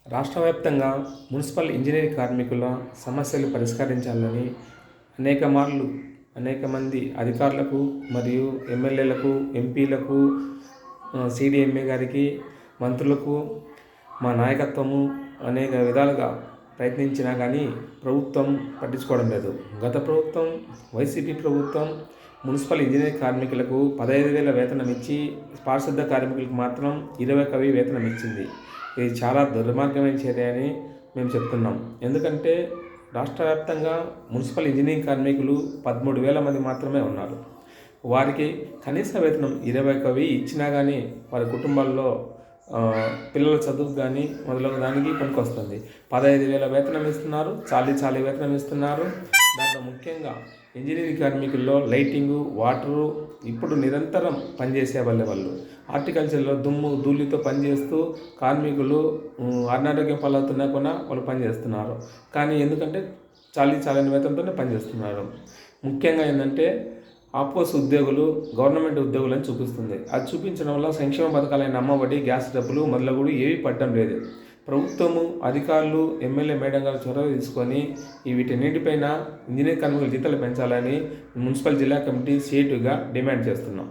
రాష్ట్ర వ్యాప్తంగా municipal engineering కార్మికుల సమస్యలు పరిష్కరించాలని అనేక మంది అధికారులకు మరియు ఎమ్మెల్యేలకు, ఎంపీలకు, సిడిఎంఏ గారికి, మంత్రులకు మా నాయకత్వము అనేక విధాలుగా ప్రయత్నించినా కానీ ప్రభుత్వం పట్టించుకోవడం లేదు. గత ప్రభుత్వం, వైసీపీ ప్రభుత్వం మున్సిపల్ ఇంజనీరింగ్ కార్మికులకు 15,000 వేతనం ఇచ్చి, పారిశుద్ధ కార్మికులకు మాత్రం 20,000 వేతనం ఇచ్చింది. ఇది చాలా దుర్మార్గమైన చర్య అని మేము చెప్తున్నాం. ఎందుకంటే రాష్ట్ర వ్యాప్తంగా మున్సిపల్ ఇంజనీరింగ్ కార్మికులు 13,000 మంది మాత్రమే ఉన్నారు. వారికి కనీస వేతనం 20,000 ఇచ్చినా కానీ వారి కుటుంబాల్లో పిల్లల చదువుకు కానీ మొదలగు దానికి పనికొస్తుంది. 15,000 వేతనం ఇస్తున్నారు, చాలీ వేతనం ఇస్తున్నారు. దాంట్లో ముఖ్యంగా ఇంజనీరింగ్ కార్మికుల్లో లైటింగు, వాటరు ఇప్పుడు నిరంతరం పనిచేసే వాళ్ళు హార్టికల్చర్లో దుమ్ము ధూళితో పనిచేస్తూ కార్మికులు అనారోగ్యం పాలవుతున్నా కూడా వాళ్ళు పనిచేస్తున్నారు. కానీ ఎందుకంటే చాలని వేతనంతోనే పనిచేస్తున్నారు. ముఖ్యంగా ఏంటంటే ఆప్కోస్ ఉద్యోగులు గవర్నమెంట్ ఉద్యోగులని చూపిస్తుంది. అది చూపించడం వల్ల సంక్షేమ పథకాలైన అమ్మఒడి, గ్యాస్ డబ్బులు మొదలగుడు ఏవి పడడం లేదు. ప్రభుత్వము, అధికారులు, ఎమ్మెల్యే మేడం గారు చొరవ తీసుకొని వీటన్నిటిపైన ఇంజనీరింగ్ కార్మికుల జీతాలు పెంచాలని మున్సిపల్ జిల్లా కమిటీ సిఐటిగా డిమాండ్ చేస్తున్నాం.